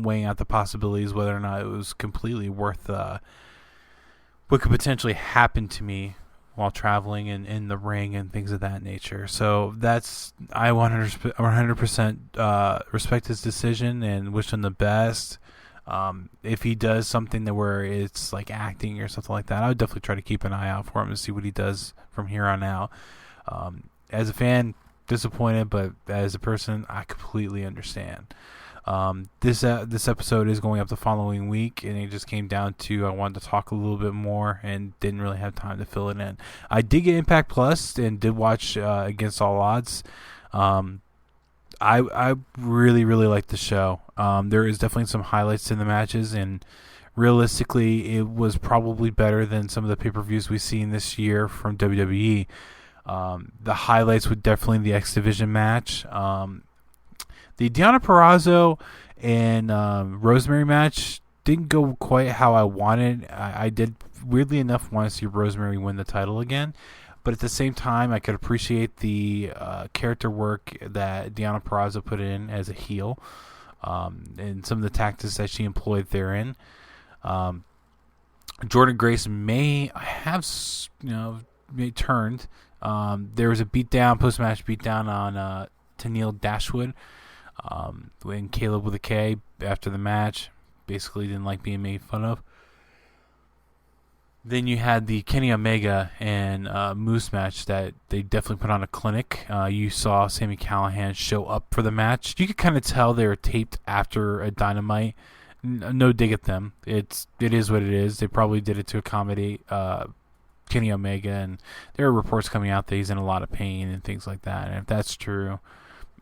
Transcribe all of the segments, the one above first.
weighing out the possibilities, whether or not it was completely worth what could potentially happen to me while traveling and in the ring and things of that nature. So I 100% respect his decision and wish him the best. If he does something where it's like acting or something like that, I would definitely try to keep an eye out for him and see what he does from here on out. As a fan, disappointed, but as a person, I completely understand. This episode is going up the following week, and it just came down to I wanted to talk a little bit more and didn't really have time to fill it in. I did get Impact Plus and did watch Against All Odds. I really, really liked the show. There is definitely some highlights to the matches, and realistically, it was probably better than some of the pay-per-views we've seen this year from WWE. The highlights were definitely the X Division match. The Deonna Purrazzo and Rosemary match didn't go quite how I wanted. I did, weirdly enough, want to see Rosemary win the title again. But at the same time, I could appreciate the character work that Deonna Purrazzo put in as a heel, and some of the tactics that she employed therein. Jordynne Grace may have, turned. There was a post-match beatdown on Tennille Dashwood. When Caleb with a K after the match basically didn't like being made fun of. Then you had the Kenny Omega and Moose match that they definitely put on a clinic. You saw Sami Callihan show up for the match. You could kind of tell they were taped after a Dynamite. No dig at them. It is what it is. They probably did it to accommodate Kenny Omega, and there are reports coming out that he's in a lot of pain and things like that. And if that's true,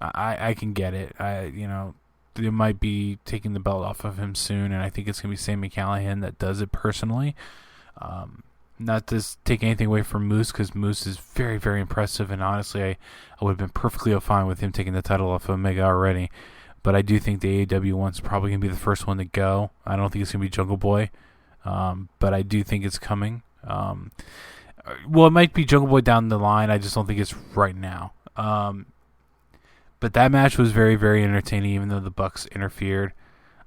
I can get it. They might be taking the belt off of him soon, and I think it's going to be Sami Callihan that does it personally. Not to take anything away from Moose, because Moose is very, very impressive, and honestly, I would have been perfectly fine with him taking the title off of Omega already. But I do think the AEW one's probably going to be the first one to go. I don't think it's going to be Jungle Boy, but I do think it's coming. It might be Jungle Boy down the line. I just don't think it's right now. But that match was very, very entertaining, even though the Bucks interfered.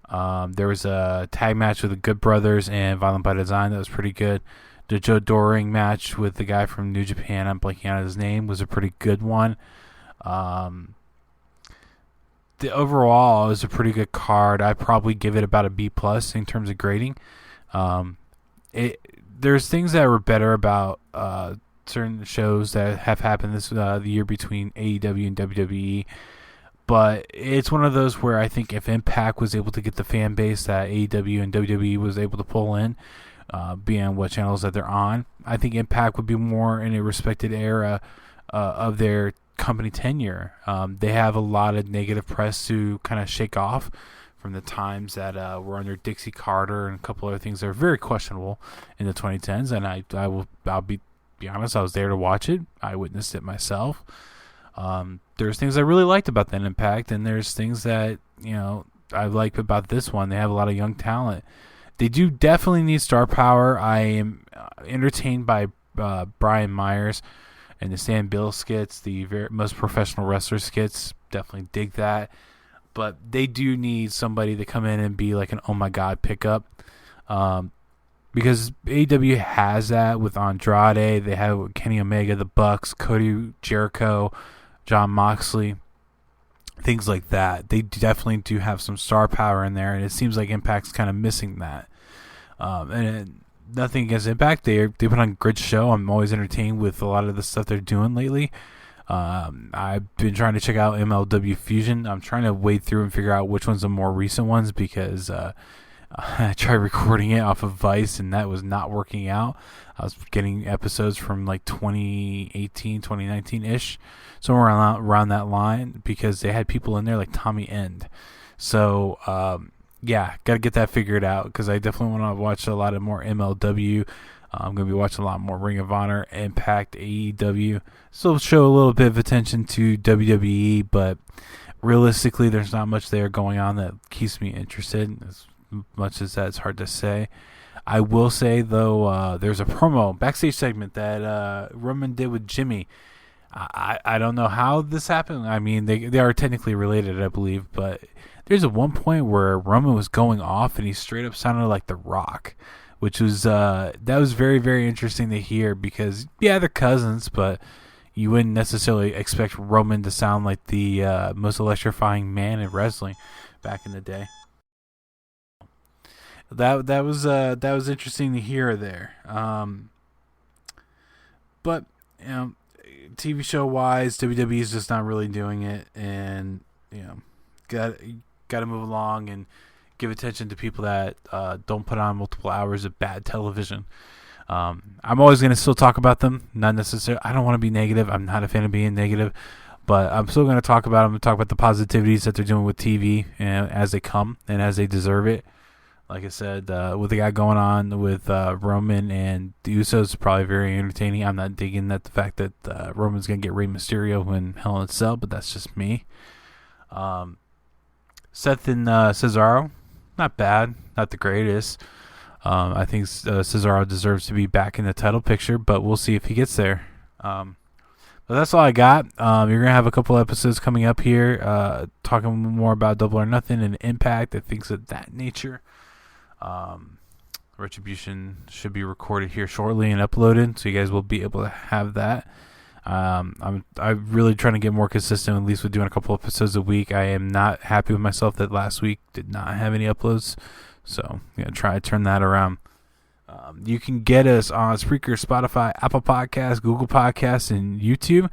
There was a tag match with the Good Brothers and Violent by Design that was pretty good. The Joe Doring match with the guy from New Japan, I'm blanking on his name, was a pretty good one. The overall, it was a pretty good card. I'd probably give it about a B+ in terms of grading. There's things that were better about certain shows that have happened the year between AEW and WWE. But it's one of those where I think if Impact was able to get the fan base that AEW and WWE was able to pull in, being on what channels that they're on, I think Impact would be more in a respected era of their company tenure. They have a lot of negative press to kind of shake off from the times that were under Dixie Carter and a couple other things that are very questionable in the 2010s. And I'll be honest, I was there to watch it. I witnessed it myself. There's things I really liked about that Impact, and there's things that I like about this one. They have a lot of young talent. They do definitely need star power. I am entertained by Brian Myers and the Stan Bill skits, the most professional wrestler skits. Definitely dig that. But they do need somebody to come in and be like an oh my god pickup. Because AEW has that with Andrade. They have it with Kenny Omega, the Bucks, Cody Jericho, Jon Moxley, things like that. They definitely do have some star power in there, and it seems like Impact's kind of missing that. Nothing against Impact. They put on a good show. I'm always entertained with a lot of the stuff they're doing lately. I've been trying to check out MLW Fusion. I'm trying to wade through and figure out which one's the more recent ones, because I tried recording it off of Vice, and that was not working out. I was getting episodes from like 2018, 2019-ish, somewhere around that line, because they had people in there like Tommy End. So, got to get that figured out, because I definitely want to watch a lot of more MLW. I'm going to be watching a lot more Ring of Honor, Impact, AEW. Still show a little bit of attention to WWE, but realistically, there's not much there going on that keeps me interested. As much as that's hard to say. I will say, though, there's a backstage segment that Roman did with Jimmy. I don't know how this happened. I mean, they are technically related, I believe, but there's a one point where Roman was going off and he straight up sounded like The Rock, which was that was very, very interesting to hear because yeah, they're cousins, but you wouldn't necessarily expect Roman to sound like the most electrifying man in wrestling back in the day. That was interesting to hear there. But you know, TV show wise, WWE is just not really doing it, and you know, got to move along and give attention to people that don't put on multiple hours of bad television. I'm always going to still talk about them, not necessarily. I don't want to be negative. I'm not a fan of being negative, but I'm still going to talk about them and talk about the positivities that they're doing with TV and as they come and as they deserve it. Like I said, with the guy going on with Roman and the Usos is probably very entertaining. I'm not digging at the fact that Roman's going to get Rey Mysterio in Hell in a Cell, but that's just me. Seth and Cesaro, not bad, not the greatest. I think Cesaro deserves to be back in the title picture, but we'll see if he gets there. But that's all I got. You're going to have a couple episodes coming up here talking more about Double or Nothing and Impact and things of that nature. Retribution should be recorded here shortly and uploaded, so you guys will be able to have that. I'm really trying to get more consistent, at least with doing a couple episodes a week. I am not happy with myself that last week did not have any uploads, so I'm gonna try to turn that around. You can get us on Spreaker, Spotify, Apple Podcasts, Google Podcasts, and YouTube.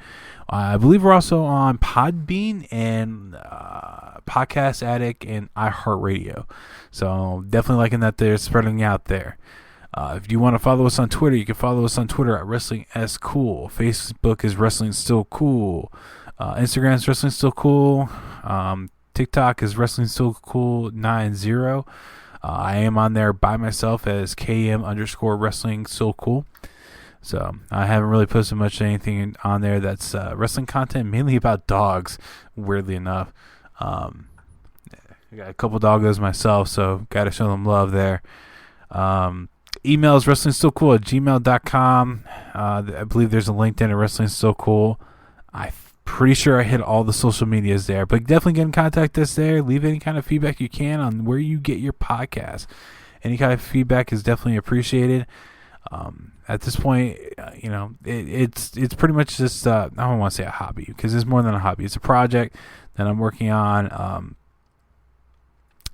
I believe we're also on Podbean and Podcast Addict and iHeartRadio. So definitely liking that they're spreading out there. If you want to follow us on Twitter, you can follow us on Twitter at WrestlingSCool. Facebook is Wrestling Still Cool. Instagram is Wrestling Still Cool. TikTok is Wrestling Still Cool 90. I am on there by myself as KM_Wrestling Still Cool. So I haven't really posted much anything on there that's wrestling content, mainly about dogs, weirdly enough. I got a couple doggos myself, so got to show them love there. Email is wrestlingstillcool@gmail.com. I believe there's a LinkedIn at Wrestling Still Cool. I'm pretty sure I hit all the social medias there, but definitely get in contact us there. Leave any kind of feedback you can on where you get your podcast. Any kind of feedback is definitely appreciated. At this point, it's pretty much just I don't want to say a hobby because it's more than a hobby. It's a project that I'm working on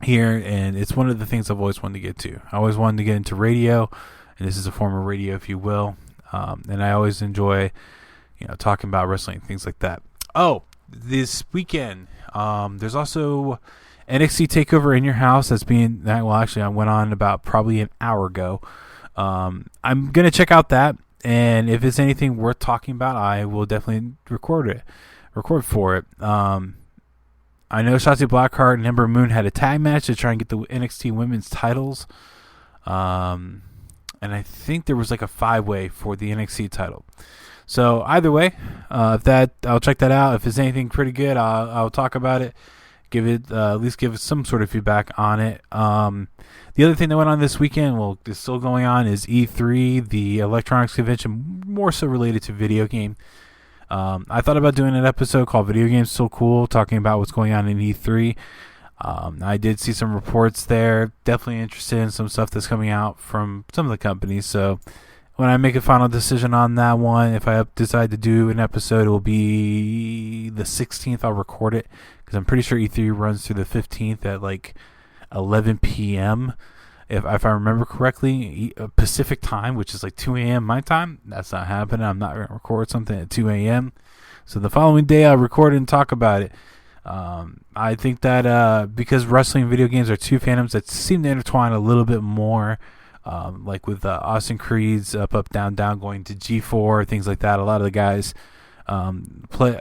here, and it's one of the things I've always wanted to get to. I always wanted to get into radio, and this is a form of radio, if you will. And I always enjoy, talking about wrestling and things like that. Oh, this weekend, there's also NXT Takeover in Your House that's being. Well, actually, I went on about probably an hour ago. I'm gonna check out that, and if it's anything worth talking about, I will definitely record for it. I know Shotzi Blackheart and Ember Moon had a tag match to try and get the NXT Women's titles, and I think there was like a 5-way for the NXT title. So either way, I'll check that out. If it's anything pretty good, I'll talk about it. At least give it some sort of feedback on it. The other thing that went on this weekend, is still going on, is E3, the electronics convention, more so related to video game. I thought about doing an episode called Video Games Still Cool, talking about what's going on in E3. I did see some reports there. Definitely interested in some stuff that's coming out from some of the companies. So when I make a final decision on that one, if I decide to do an episode, it will be the 16th. I'll record it because I'm pretty sure E3 runs through the 15th at like 11 p.m. If I remember correctly, Pacific time, which is like 2 a.m. my time. That's not happening. I'm not going to record something at 2 a.m. So the following day, I'll record it and talk about it. I think that because wrestling and video games are two fandoms that seem to intertwine a little bit more, like with Austin Creed's Up, Down, Down going to G4, things like that. A lot of the guys play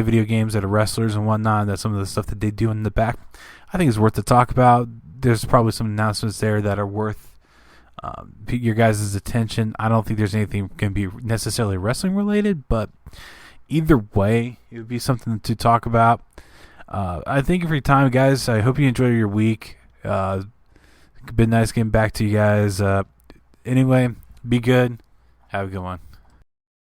video games that are wrestlers and whatnot. That's some of the stuff that they do in the back. I think it's worth to talk about. There's probably some announcements there that are worth your guys' attention. I don't think there's anything going to be necessarily wrestling related, but either way, it would be something to talk about. I thank you for your time, guys. I hope you enjoy your week. It's been nice getting back to you guys. Anyway, be good. Have a good one.